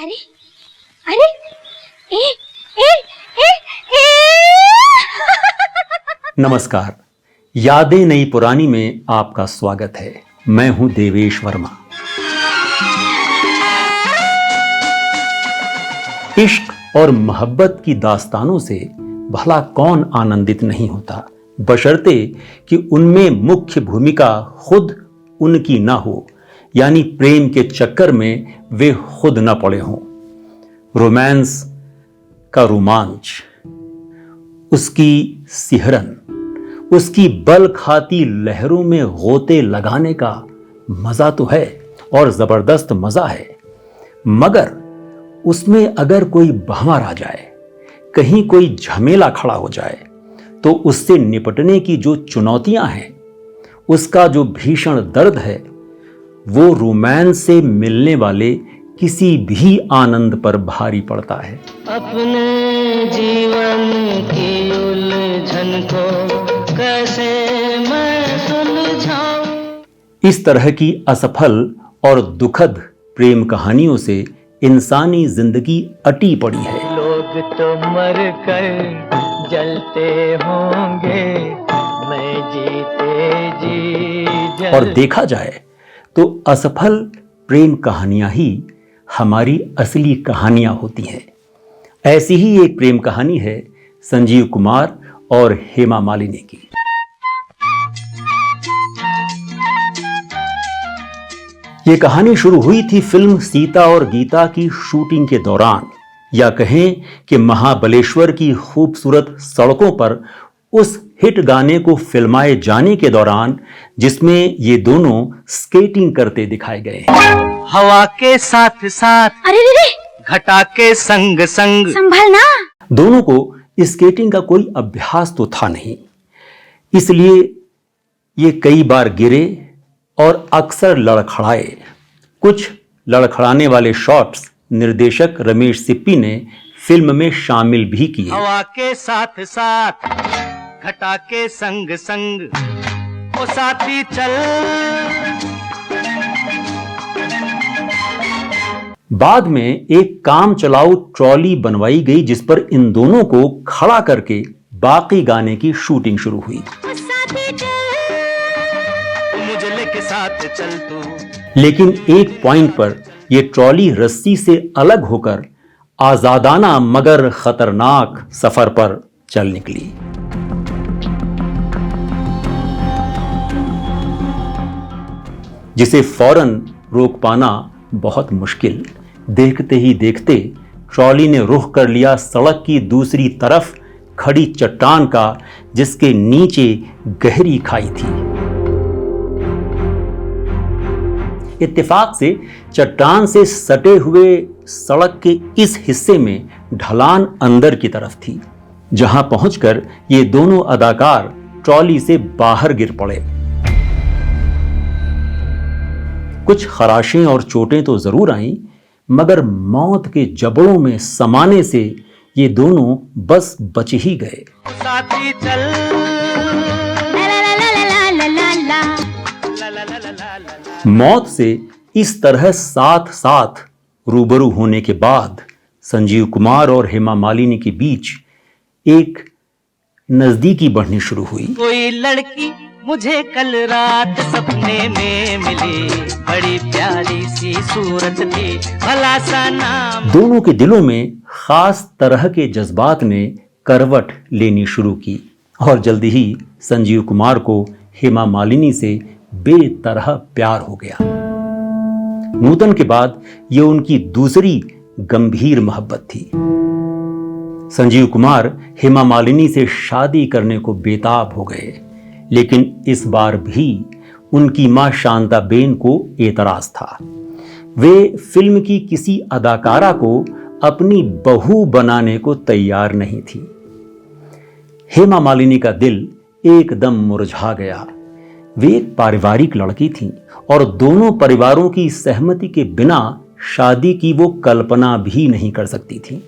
अरे अरे ए ए ए ए नमस्कार, यादें नई पुरानी में आपका स्वागत है। मैं हूं देवेश वर्मा। इश्क और मोहब्बत की दास्तानों से भला कौन आनंदित नहीं होता, बशर्ते कि उनमें मुख्य भूमिका खुद उनकी ना हो, यानी प्रेम के चक्कर में वे खुद न पड़े हों। रोमांस का रोमांच, उसकी सिहरन, उसकी बल खाती लहरों में गोते लगाने का मजा तो है और जबरदस्त मजा है, मगर उसमें अगर कोई बहमार आ जाए, कहीं कोई झमेला खड़ा हो जाए, तो उससे निपटने की जो चुनौतियां हैं, उसका जो भीषण दर्द है, वो रोमांस से मिलने वाले किसी भी आनंद पर भारी पड़ता है। अपने जीवन की उलझन को कैसे मैं सुलझाऊं। इस तरह की असफल और दुखद प्रेम कहानियों से इंसानी जिंदगी अटी पड़ी है। लोग तो मर कर जलते होंगे, मैं जीते जी और देखा जाए तो असफल प्रेम कहानियां ही हमारी असली कहानियां होती हैं। ऐसी ही एक प्रेम कहानी है संजीव कुमार और हेमा मालिनी की। ये कहानी शुरू हुई थी फिल्म सीता और गीता की शूटिंग के दौरान, या कहें कि महाबलेश्वर की खूबसूरत सड़कों पर उस हिट गाने को फिल्माए जाने के दौरान, जिसमें ये दोनों स्केटिंग करते दिखाए गए हैं। हवा के साथ साथ, अरे रे रे, घटा के संग संग, संभलना। दोनों को स्केटिंग का कोई अभ्यास तो था नहीं, इसलिए ये कई बार गिरे और अक्सर लड़खड़ाए। कुछ लड़खड़ाने वाले शॉट्स निर्देशक रमेश सिप्पी ने फिल्म में शामिल भी किए। हवा के साथ साथ, घटा के संग संग, ओ साथी चल। बाद में एक काम चलाऊ ट्रॉली बनवाई गई, जिस पर इन दोनों को खड़ा करके बाकी गाने की शूटिंग शुरू हुई। मुझे लेके साथ चल तू। लेकिन एक पॉइंट पर यह ट्रॉली रस्सी से अलग होकर आजादाना मगर खतरनाक सफर पर चल निकली। जिसे फौरन रोक पाना बहुत मुश्किल। देखते ही देखते ट्रॉली ने रुख कर लिया सड़क की दूसरी तरफ खड़ी चट्टान का, जिसके नीचे गहरी खाई थी। इत्तेफाक से चट्टान से सटे हुए सड़क के इस हिस्से में ढलान अंदर की तरफ थी, जहां पहुंचकर ये दोनों अदाकार ट्रॉली से बाहर गिर पड़े। कुछ खराशें और चोटें तो जरूर आईं, मगर मौत के जबड़ों में समाने से ये दोनों बस बच ही गए। साथी चल। मौत से इस तरह साथ साथ रूबरू होने के बाद संजीव कुमार और हेमा मालिनी के बीच एक नजदीकी बढ़नी शुरू हुई। कोई लड़की मुझे कल रात सपने में मिली, बड़ी प्यारी सी सूरत थी, भला सा नाम। दोनों के दिलों में खास तरह के जज्बात ने करवट लेनी शुरू की और जल्दी ही संजीव कुमार को हेमा मालिनी से बेतरह प्यार हो गया। नूतन के बाद यह उनकी दूसरी गंभीर मोहब्बत थी। संजीव कुमार हेमा मालिनी से शादी करने को बेताब हो गए, लेकिन इस बार भी उनकी मां शांताबेन को एतराज था। वे फिल्म की किसी अदाकारा को अपनी बहू बनाने को तैयार नहीं थी। हेमा मालिनी का दिल एकदम मुरझा गया। वे एक पारिवारिक लड़की थीं और दोनों परिवारों की सहमति के बिना शादी की वो कल्पना भी नहीं कर सकती थी।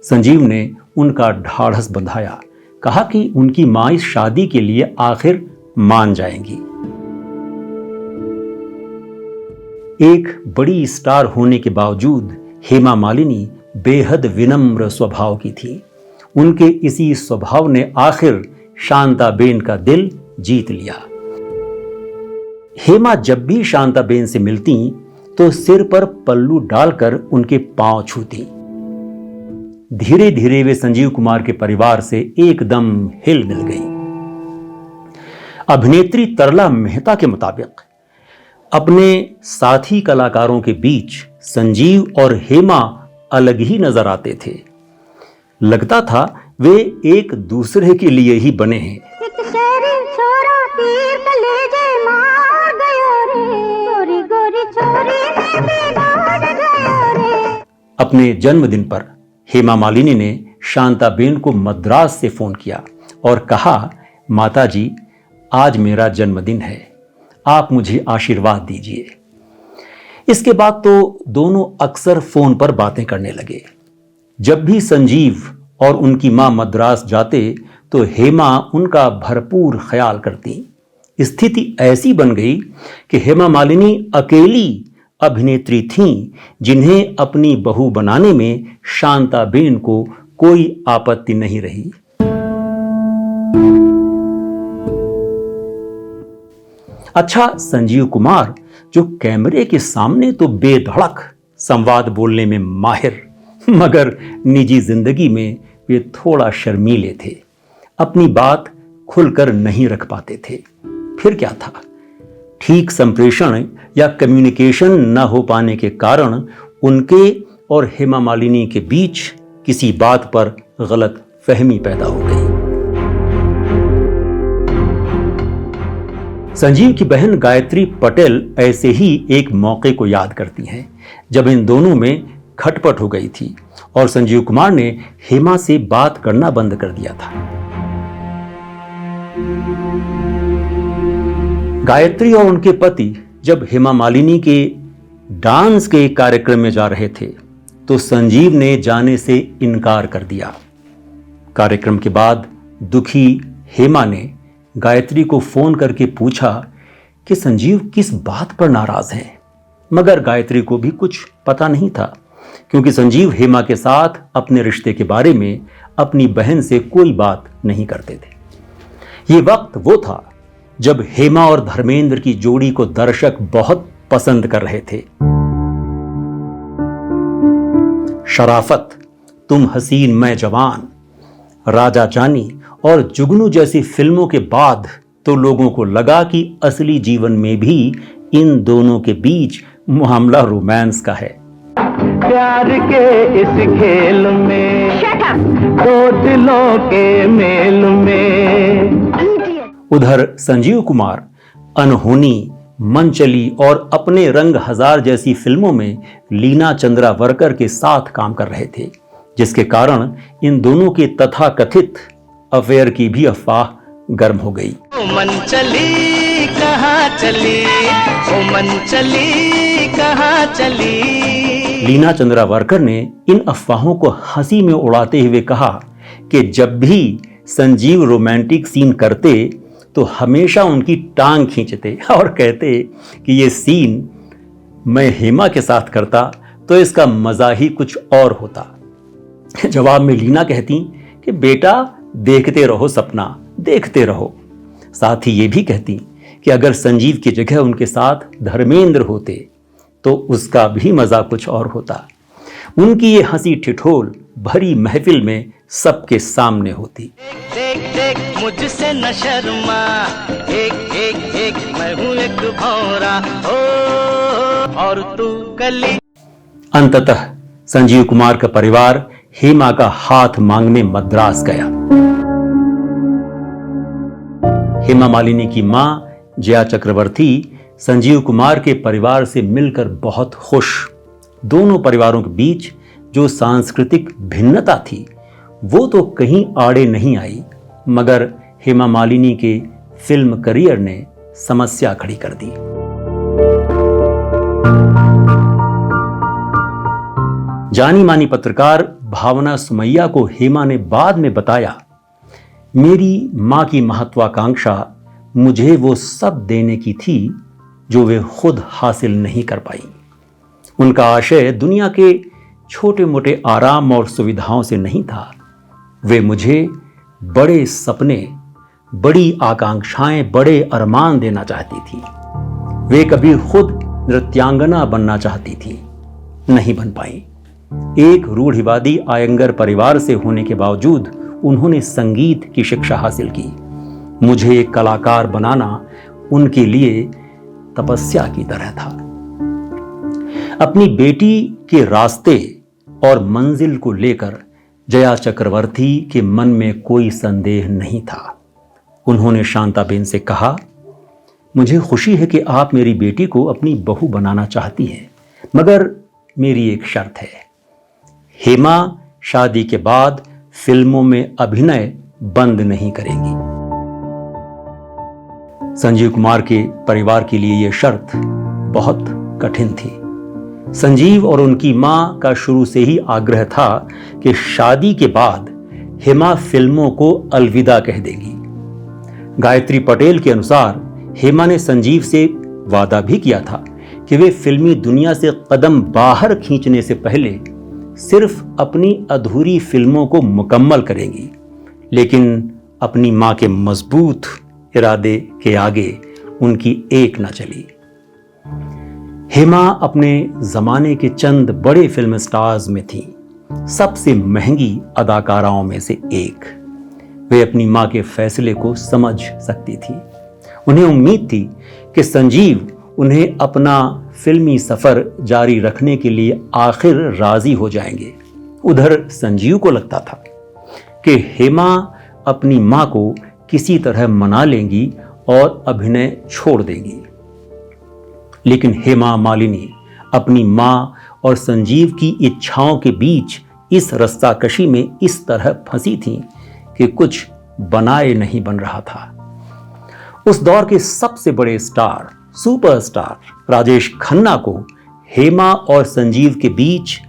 संजीव ने उनका ढाढ़स बंधाया, कहा कि उनकी मां इस शादी के लिए आखिर मान जाएंगी। एक बड़ी स्टार होने के बावजूद हेमा मालिनी बेहद विनम्र स्वभाव की थी। उनके इसी स्वभाव ने आखिर शांताबेन का दिल जीत लिया। हेमा जब भी शांताबेन से मिलती तो सिर पर पल्लू डालकर उनके पांव छूती। धीरे धीरे वे संजीव कुमार के परिवार से एकदम हिल मिल गई। अभिनेत्री तरला मेहता के मुताबिक अपने साथी कलाकारों के बीच संजीव और हेमा अलग ही नजर आते थे। लगता था वे एक दूसरे के लिए ही बने हैं। अपने जन्मदिन पर हेमा मालिनी ने शांताबेन को मद्रास से फोन किया और कहा, माताजी, आज मेरा जन्मदिन है, आप मुझे आशीर्वाद दीजिए। इसके बाद तो दोनों अक्सर फोन पर बातें करने लगे। जब भी संजीव और उनकी मां मद्रास जाते तो हेमा उनका भरपूर ख्याल करती। स्थिति ऐसी बन गई कि हेमा मालिनी अकेली अभिनेत्री थीं जिन्हें अपनी बहू बनाने में शांताबेन को कोई आपत्ति नहीं रही। अच्छा, संजीव कुमार जो कैमरे के सामने तो बेधड़क संवाद बोलने में माहिर, मगर निजी जिंदगी में वे थोड़ा शर्मीले थे, अपनी बात खुलकर नहीं रख पाते थे। फिर क्या था, ठीक संप्रेषण या कम्युनिकेशन न हो पाने के कारण उनके और हेमा मालिनी के बीच किसी बात पर गलत फहमी पैदा हो गई। संजीव की बहन गायत्री पटेल ऐसे ही एक मौके को याद करती हैं जब इन दोनों में खटपट हो गई थी और संजीव कुमार ने हेमा से बात करना बंद कर दिया था। गायत्री और उनके पति जब हेमा मालिनी के डांस के कार्यक्रम में जा रहे थे तो संजीव ने जाने से इनकार कर दिया। कार्यक्रम के बाद दुखी हेमा ने गायत्री को फोन करके पूछा कि संजीव किस बात पर नाराज हैं, मगर गायत्री को भी कुछ पता नहीं था क्योंकि संजीव हेमा के साथ अपने रिश्ते के बारे में अपनी बहन से कोई बात नहीं करते थे। ये वक्त वो था जब हेमा और धर्मेंद्र की जोड़ी को दर्शक बहुत पसंद कर रहे थे। शराफत, तुम हसीन मैं जवान, राजा जानी और जुगनू जैसी फिल्मों के बाद तो लोगों को लगा कि असली जीवन में भी इन दोनों के बीच मामला रोमांस का है। प्यार के इस खेल में दो दिलों के मेल में। उधर संजीव कुमार अनहोनी, मनचली और अपने रंग हजार जैसी फिल्मों में लीना चंद्रावरकर के साथ काम कर रहे थे, जिसके कारण इन दोनों के तथाकथित अफेयर की भी अफवाह गर्म हो गई। ओ मन चली कहाँ चली, ओ मन चली कहाँ चली। लीना चंद्रावरकर ने इन अफवाहों को हंसी में उड़ाते हुए कहा कि जब भी संजीव रोमांटिक सीन करते तो हमेशा उनकी टांग खींचते और कहते कि ये सीन मैं हेमा के साथ करता तो इसका मजा ही कुछ और होता। जवाब में लीना कहती कि बेटा देखते रहो सपना, देखते रहो। साथ ही ये भी कहती कि अगर संजीव की जगह उनके साथ धर्मेंद्र होते तो उसका भी मजा कुछ और होता। उनकी ये हंसी ठिठोल भरी महफिल में सबके सामने होती। देख देख मुझसे न शर्मा, एक एक एक मैं हूँ एक भौरा, ओ और तू कली। अंततः संजीव कुमार का परिवार हेमा का हाथ मांगने मद्रास गया। हेमा मालिनी की मां जया चक्रवर्ती संजीव कुमार के परिवार से मिलकर बहुत खुश। दोनों परिवारों के बीच जो सांस्कृतिक भिन्नता थी वो तो कहीं आड़े नहीं आई, मगर हेमा मालिनी के फिल्म करियर ने समस्या खड़ी कर दी। जानी मानी पत्रकार भावना सुमैया को हेमा ने बाद में बताया, मेरी मां की महत्वाकांक्षा मुझे वो सब देने की थी जो वे खुद हासिल नहीं कर पाई। उनका आशय दुनिया के छोटे मोटे आराम और सुविधाओं से नहीं था। वे मुझे बड़े सपने, बड़ी आकांक्षाएं, बड़े अरमान देना चाहती थी। वे कभी खुद नृत्यांगना बनना चाहती थी, नहीं बन पाई। एक रूढ़िवादी आयंगर परिवार से होने के बावजूद उन्होंने संगीत की शिक्षा हासिल की। मुझे एक कलाकार बनाना उनके लिए तपस्या की तरह था। अपनी बेटी के रास्ते और मंजिल को लेकर जया चक्रवर्ती के मन में कोई संदेह नहीं था। उन्होंने शांताबेन से कहा, मुझे खुशी है कि आप मेरी बेटी को अपनी बहू बनाना चाहती हैं, मगर मेरी एक शर्त है। हेमा शादी के बाद फिल्मों में अभिनय बंद नहीं करेंगी। संजीव कुमार के परिवार के लिए यह शर्त बहुत कठिन थी। संजीव और उनकी मां का शुरू से ही आग्रह था कि शादी के बाद हेमा फिल्मों को अलविदा कह देगी। गायत्री पटेल के अनुसार हेमा ने संजीव से वादा भी किया था कि वे फिल्मी दुनिया से कदम बाहर खींचने से पहले सिर्फ अपनी अधूरी फिल्मों को मुकम्मल करेंगी, लेकिन अपनी मां के मजबूत इरादे के आगे उनकी एक न चली। हेमा अपने जमाने के चंद बड़े फिल्म स्टार्स में थी, सबसे महंगी अदाकाराओं में से एक। वे अपनी मां के फैसले को समझ सकती थी। उन्हें उम्मीद थी कि संजीव उन्हें अपना फिल्मी सफर जारी रखने के लिए आखिर राजी हो जाएंगे। उधर संजीव को लगता था कि हेमा अपनी मां को किसी तरह मना लेंगी और अभिनय छोड़ देंगी। लेकिन हेमा मालिनी अपनी मां और संजीव की इच्छाओं के बीच इस रस्साकशी में इस तरह फंसी थी कि कुछ बनाए नहीं बन रहा था। उस दौर के सबसे बड़े स्टार, सुपरस्टार राजेश खन्ना को हेमा और संजीव के बीच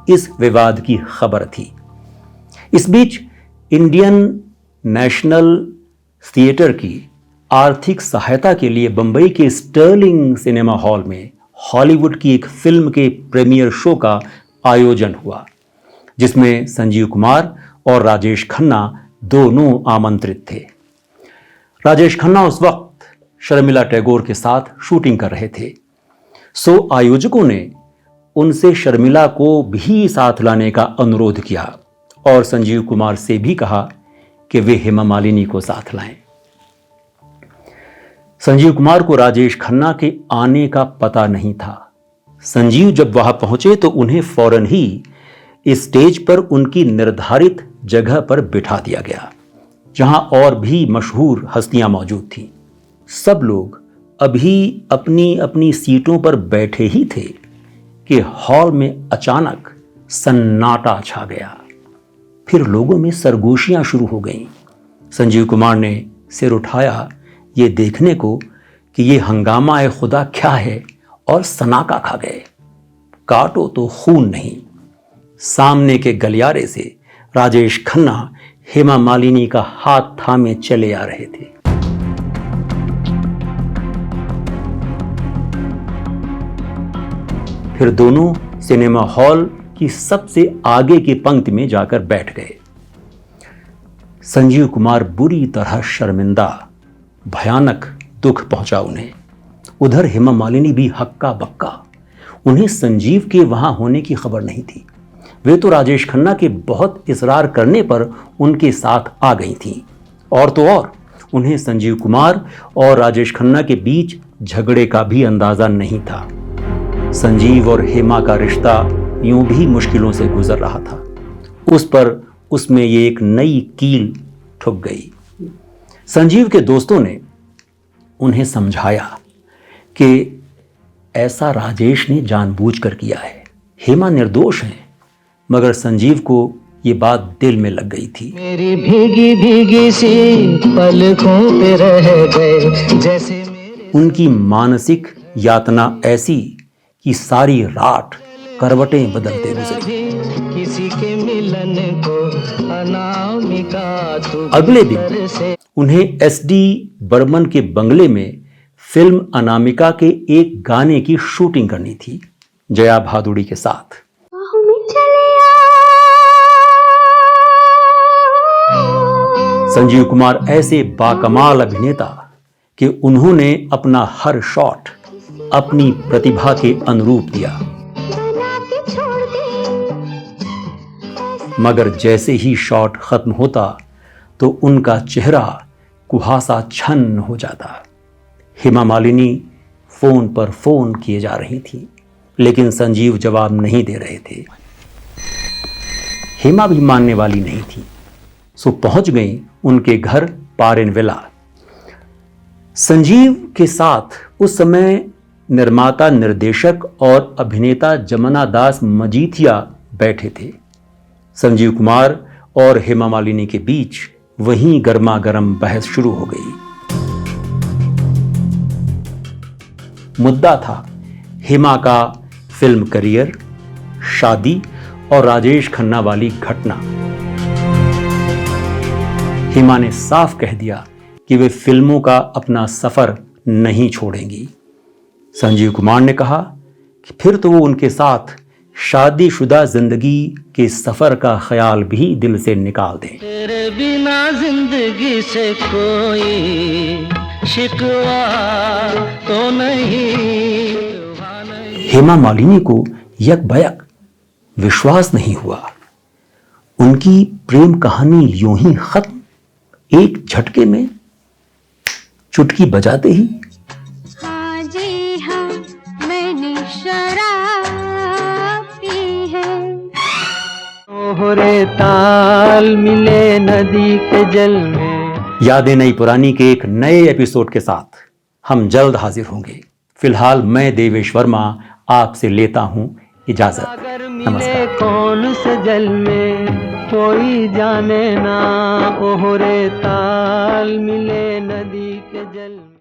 इस विवाद की खबर थी। इस बीच इंडियन नेशनल थिएटर की आर्थिक सहायता के लिए बंबई के स्टर्लिंग सिनेमा हॉल में हॉलीवुड की एक फिल्म के प्रीमियर शो का आयोजन हुआ, जिसमें संजीव कुमार और राजेश खन्ना दोनों आमंत्रित थे। राजेश खन्ना उस वक्त शर्मिला टैगोर के साथ शूटिंग कर रहे थे। सो आयोजकों ने उनसे शर्मिला को भी साथ लाने का अनुरोध किया और संजीव कुमार से भी कहा कि वे हेमा मालिनी को साथ लाएं। संजीव कुमार को राजेश खन्ना के आने का पता नहीं था। संजीव जब वहां पहुंचे तो उन्हें फौरन ही इस स्टेज पर उनकी निर्धारित जगह पर बिठा दिया गया, जहां और भी मशहूर हस्तियां मौजूद थीं। सब लोग अभी अपनी अपनी सीटों पर बैठे ही थे कि हॉल में अचानक सन्नाटा छा गया। फिर लोगों में सरगोशियां शुरू हो गईं। संजीव कुमार ने सिर उठाया ये देखने को कि ये हंगामा ए खुदा क्या है, और सनाका खा गए। काटो तो खून नहीं। सामने के गलियारे से राजेश खन्ना हेमा मालिनी का हाथ थामे चले आ रहे थे। फिर दोनों सिनेमा हॉल की सबसे आगे की पंक्ति में जाकर बैठ गए। संजीव कुमार बुरी तरह शर्मिंदा, भयानक दुख पहुंचा उन्हें। उधर हेमा मालिनी भी हक्का बक्का। उन्हें संजीव के वहां होने की खबर नहीं थी। वे तो राजेश खन्ना के बहुत इसरार करने पर उनके साथ आ गई थीं। और तो और उन्हें संजीव कुमार और राजेश खन्ना के बीच झगड़े का भी अंदाजा नहीं था। संजीव और हेमा का रिश्ता यूं भी मुश्किलों से गुजर रहा था। उस पर उसमें ये एक नई कील ठुक गई। संजीव के दोस्तों ने उन्हें समझाया कि ऐसा राजेश ने जानबूझकर किया है, हेमा निर्दोष है। मगर संजीव को ये बात दिल में लग गई थी। मेरी भीगी भीगी सी पलकों पे रह गए जैसे उनकी मानसिक यातना ऐसी कि सारी रात करवटें बदलते गुजरी। किसी के मिलन को अनामिका तू अगले दिन उन्हें SD बर्मन के बंगले में फिल्म अनामिका के एक गाने की शूटिंग करनी थी, जया भादुड़ी के साथ। बाहों में चले संजीव कुमार ऐसे बाकमाल अभिनेता कि उन्होंने अपना हर शॉट अपनी प्रतिभा के अनुरूप दिया। मगर जैसे ही शॉट खत्म होता तो उनका चेहरा कुहासा छन्न हो जाता। हेमा मालिनी फोन पर फोन किए जा रही थी, लेकिन संजीव जवाब नहीं दे रहे थे। हेमा भी मानने वाली नहीं थी, सो पहुंच गई उनके घर पारेन विला। संजीव के साथ उस समय निर्माता, निर्देशक और अभिनेता जमुना दास मजीठिया बैठे थे। संजीव कुमार और हेमा मालिनी के बीच वहीं गर्मा गर्म बहस शुरू हो गई। मुद्दा था हेमा का फिल्म करियर, शादी और राजेश खन्ना वाली घटना। हेमा ने साफ कह दिया कि वे फिल्मों का अपना सफर नहीं छोड़ेंगी। संजीव कुमार ने कहा कि फिर तो वो उनके साथ शादीशुदा जिंदगी के सफर का ख्याल भी दिल से निकाल दें। तेरे बिना जिंदगी से कोई शिकवा तो नहीं। हेमा मालिनी को यकबयक विश्वास नहीं हुआ। उनकी प्रेम कहानी यूं ही खत्म, एक झटके में, चुटकी बजाते ही। हाँ जी हाँ, मैंने शराब पी है। तोहरे ताल मिले नदी के जल में। यादें नई पुरानी के एक नए एपिसोड के साथ हम जल्द हाजिर होंगे। फिलहाल मैं देवेश वर्मा आपसे लेता हूं इजाजत। अगर मिले नमस्कार। कौन से जल में कोई जाने ना, ओहरे ताल मिले नदी के जल में।